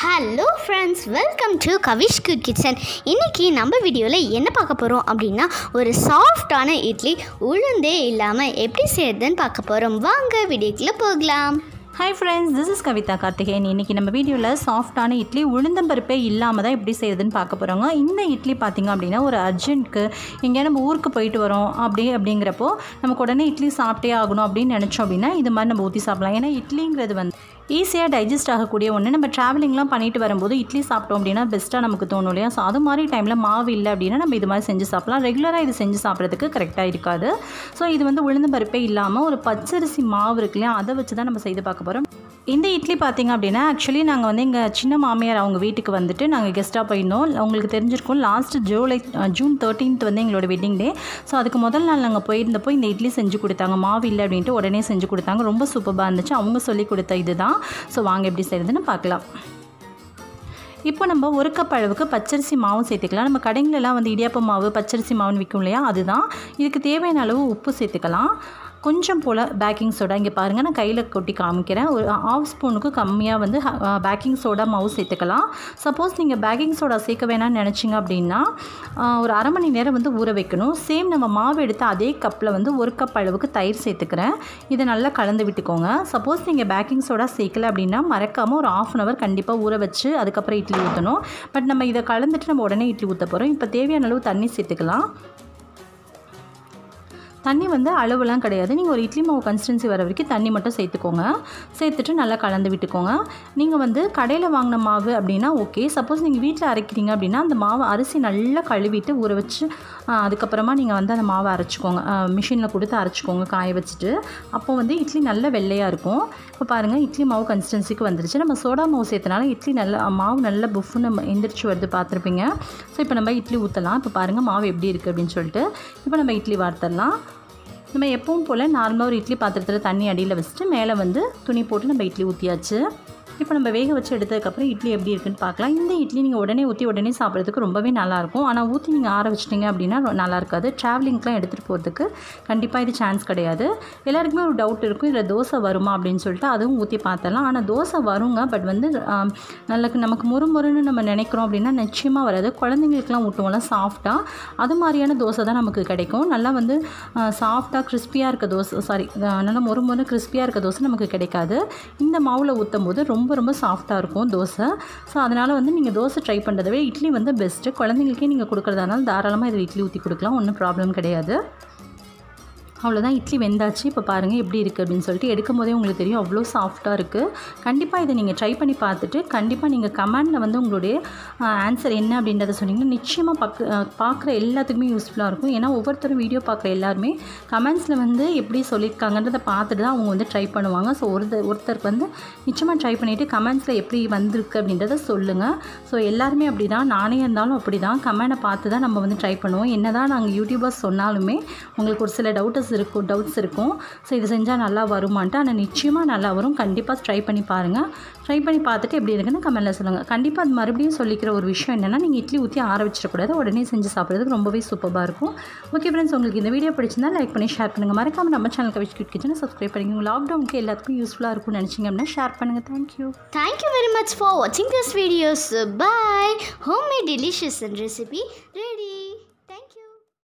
Hello friends, welcome to Kavish good kitchen. இன்றைக்கி நம்ம வீடியோவில் என்ன பார்க்க போகிறோம் அப்படின்னா, ஒரு சாஃப்டான இட்லி உளுந்தே இல்லாமல் எப்படி செய்யறதுன்னு பார்க்க போகிறோம். வாங்க வீடியோக்குள்ளே போகலாம். Hi friends, this is Kavitha Karthikeyan. இன்றைக்கி நம்ம வீடியோவில் சாஃப்டான இட்லி உளுந்தம்பருப்பே இல்லாமல் தான் எப்படி செய்யுதுன்னு பார்க்க போகிறோங்க. இந்த இட்லி பார்த்திங்க அப்படின்னா ஒரு அர்ஜென்ட்க்கு எங்கேயா நம்ம ஊருக்கு போயிட்டு வரோம் அப்படிங்கிறப்போ நமக்கு உடனே இட்லி சாப்பிட்டே ஆகணும் அப்படின்னு நினச்சோம் அப்படின்னா இது மாதிரி நம்ம ஊற்றி சாப்பிடலாம். ஏன்னா இட்லிங்கிறது ஈஸியாக டைஜஸ்ட் ஆகக்கூடிய ஒன்று. நம்ம ட்ராவலிங்லாம் பண்ணிட்டு வரும்போது இட்லி சாப்பிட்டோம் அப்படின்னா பெஸ்ட்டாக நமக்கு தோணும் இல்லையா? ஸோ அது மாதிரி டைமில் மாவு இல்லை அப்படின்னா நம்ம இது மாதிரி செஞ்சு சாப்பிடலாம். ரெகுலராக இது செஞ்சு சாப்பிட்றதுக்கு கரெக்டாக இருக்காது. ஸோ இது உளுந்தம்பருப்பே இல்லாமல் ஒரு பச்சரிசி மாவு இருக்கு இல்லையா, அதை வச்சு தான் நம்ம செய்து பார்க்க போகிறோம். இந்த இட்லி பார்த்திங்க அப்படின்னா ஆக்சுவலி நாங்கள் எங்கள் சின்ன மாமியார் அவங்க வீட்டுக்கு வந்துட்டு நாங்கள் கெஸ்ட்டாக போயிருந்தோம். உங்களுக்கு தெரிஞ்சிருக்கும், ஜூன் 13th எங்களோட வெட்டிங் டே. ஸோ அதுக்கு முதல் நாள் நாங்கள் போயிருந்தப்போ இந்த இட்லி செஞ்சு கொடுத்தாங்க. மாவு இல்லை அப்படின்ட்டு உடனே செஞ்சு கொடுத்தாங்க. ரொம்ப சூப்பராக இருந்துச்சு. அவங்க சொல்லி கொடுத்த இது தான். ஸோ வாங்க எப்படி செய்கிறதுன்னு பார்க்கலாம். இப்போ நம்ம ஒரு கப் அளவுக்கு பச்சரிசி மாவும் சேர்த்துக்கலாம். நம்ம கடைங்களெல்லாம் இடியாப்ப மாவு பச்சரிசி மாவுன்னு விற்கும் இல்லையா, அதுதான். இதுக்கு தேவையான அளவு உப்பு சேர்த்துக்கலாம். கொஞ்சம் போல் பேக்கிங் சோடா, இங்கே பாருங்கள் நான் கையில் கொட்டி காமிக்கிறேன். ஒரு 1/2 ஸ்பூனுக்கு கம்மியாக பேக்கிங் சோடா மாவு சேர்த்துக்கலாம். சப்போஸ் நீங்கள் பேக்கிங் சோடா சேர்க்க வேணாம்னு நினச்சிங்க அப்படின்னா ஒரு அரை மணி நேரம் ஊற வைக்கணும். சேம் நம்ம மாவு எடுத்து அதே கப்பில் ஒரு கப் அளவுக்கு தயிர் சேர்த்துக்கிறேன். இதை நல்லா கலந்து விட்டுக்கோங்க. சப்போஸ் நீங்கள் பேக்கிங் சோடா சேர்க்கலை அப்படின்னா மறக்காமல் ஒரு 1/2 hour கண்டிப்பாக ஊற வச்சு அதுக்கப்புறம் இட்லி ஊற்றணும். பட் நம்ம இதை கலந்துட்டு நம்ம உடனே இட்லி ஊற்ற போகிறோம். இப்போ தேவையான அளவு தண்ணி சேர்த்துக்கலாம். தண்ணி அளவுலாம் கிடையாது. நீங்கள் ஒரு இட்லி மாவு கன்சிஸ்டன்சி வர வரைக்கும் தண்ணி மட்டும் சேர்த்துக்கோங்க. சேர்த்துட்டு நல்லா கலந்து விட்டுக்கோங்க. நீங்கள் கடையில் வாங்கின மாவு அப்படின்னா ஓகே. சப்போஸ் நீங்கள் வீட்டில் அரைக்கிறீங்க அப்படின்னா அந்த மாவை அரிசி நல்லா கழுவிட்டு ஊற வச்சு அதுக்கப்புறமா நீங்கள் அந்த மாவை அரைச்சிக்கோங்க. மிஷினில் கொடுத்து அரைச்சிக்கோங்க காய வச்சுட்டு. அப்போ இட்லி நல்ல வெள்ளையாக இருக்கும். இப்போ பாருங்கள், இட்லி மாவு கன்சிஸ்டன்சிக்கு வந்துருச்சு. நம்ம சோடா மாவு சேர்த்தனால இட்லி நல்லா மாவு நல்லா புஃப்னு எந்திரிச்சு வருது, பார்த்துருப்பீங்க. ஸோ இப்போ நம்ம இட்லி ஊற்றலாம். இப்போ பாருங்கள் மாவு எப்படி இருக்குது அப்படின்னு சொல்லிட்டு. இப்போ நம்ம இட்லி வார்த்தரலாம். நம்ம எப்பவும் போல் நார்மலாக ஒரு இட்லி பாத்திரத்தில் தண்ணி அடியில் வச்சுட்டு மேலே துணி போட்டு நம்ம இட்லி ஊற்றியாச்சு. இப்போ நம்ம வேக வச்சு எடுத்ததுக்கப்புறம் இட்லி எப்படி இருக்குன்னு பார்க்கலாம். இந்த இட்லி நீங்கள் உடனே ஊற்றி உடனே சாப்பிட்றதுக்கு ரொம்பவே நல்லாயிருக்கும். ஆனால் ஊற்றி நீங்கள் ஆற வச்சிட்டிங்க அப்படின்னா நல்லா இருக்காது. ட்ராவலிங்க்கெலாம் எடுத்துகிட்டு போகிறதுக்கு கண்டிப்பாக இது சான்ஸ் கிடையாது. எல்லாருக்குமே ஒரு டவுட் இருக்கும், இதில் தோசை வருமா அப்படின்னு சொல்லிட்டு. அதுவும் ஊற்றி பார்த்துடலாம். ஆனால் தோசை வருங்க, பட் நமக்கு முறுமுறுன்னு நம்ம நினைக்கிறோம் அப்படின்னா நிச்சயமாக வராது. குழந்தைங்களுக்குலாம் ஊட்டுவோம்ல சாஃப்டாக, அது மாதிரியான தோசை தான் நமக்கு கிடைக்கும். நல்லா சாஃப்டாக கிறிஸ்பியாக இருக்க தோசை, நல்லா முறுமுறு கிறிஸ்பியாக இருக்க தோசை நமக்கு கிடைக்காது. இந்த மாவில் ஊற்றும் போது ரொம்ப ரொம்ப சாஃப்டாக இருக்கும் தோசை. ஸோ அதனால் நீங்கள் தோசை ட்ரை பண்ணுறத விட இட்லி பெஸ்ட்டு. குழந்தைங்களுக்கே நீங்கள் கொடுக்குறதானால தாராளமாக இதில் இட்லி ஊற்றி கொடுக்கலாம், ஒன்றும் ப்ராப்ளம் கிடையாது. அவ்வளோதான், இட்லி வெந்தாச்சு. இப்போ பாருங்கள் எப்படி இருக்குது அப்படின்னு சொல்லிட்டு. எடுக்கும் போதே உங்களுக்கு தெரியும் அவ்வளோ சாஃப்டாக இருக்குது. கண்டிப்பாக இதை நீங்கள் ட்ரை பண்ணி பார்த்துட்டு கண்டிப்பாக நீங்கள் கமெண்டில் உங்களுடைய ஆன்சர் என்ன அப்படின்றத சொன்னீங்கன்னா நிச்சயமாக பார்க்குற எல்லாத்துக்குமே யூஸ்ஃபுல்லாக இருக்கும். ஏன்னா ஒவ்வொருத்தரும் வீடியோ பார்க்குற எல்லாருமே கமெண்ட்ஸில் எப்படி சொல்லியிருக்காங்கன்றதை பார்த்துட்டு தான் அவங்க ட்ரை பண்ணுவாங்க. ஸோ ஒருத்தருக்கு நிச்சயமாக ட்ரை பண்ணிவிட்டு கமெண்ட்ஸில் எப்படி வந்திருக்கு அப்படின்றத சொல்லுங்கள். ஸோ எல்லாருமே அப்படி தான், நானே இருந்தாலும் அப்படி தான் கமெண்டை பார்த்து தான் நம்ம ட்ரை பண்ணுவோம். என்ன தான் நாங்கள் யூடியூபர்ஸ் சொன்னாலுமே உங்களுக்கு ஒரு சில டவுட்ஸ் இருக்கும். ஸோ இது செஞ்சால் நல்லா வருமான்ட்டு. ஆனால் நிச்சயமாக நல்லா வரும். கண்டிப்பாக ட்ரை பண்ணி பாருங்கள். ட்ரை பண்ணி பார்த்துட்டு எப்படி இருக்குன்னு கமெண்ட்டில் சொல்லுங்கள். கண்டிப்பாக அது மறுபடியும் சொல்லிக்கிற ஒரு விஷயம் என்னென்னா, நீங்கள் இட்லி ஊற்றி ஆற வச்சிடக்கூடாது. உடனே செஞ்சு சாப்பிட்றதுக்கு ரொம்பவே சூப்பராக இருக்கும். ஓகே ஃப்ரெண்ட்ஸ், உங்களுக்கு இந்த வீடியோ பிடிச்சிருந்தா லைக் பண்ணி ஷேர் பண்ணுங்கள். மறக்காமல் நம்ம சேனல் கவிஷ் குட் கிச்சனை சப்ஸ்கிரைப் பண்ணிக்கோங்க. லாக்டவுனுக்கு எல்லாத்துக்கும் யூஸ்ஃபுல்லாக இருக்கும்னு நினச்சிங்க அப்படின்னா ஷேர் பண்ணுங்கள். தேங்க்யூ வெரி மச் ஃபார் வாட்சிங் this videos. Bye. Homemade delicious ரecipe ready.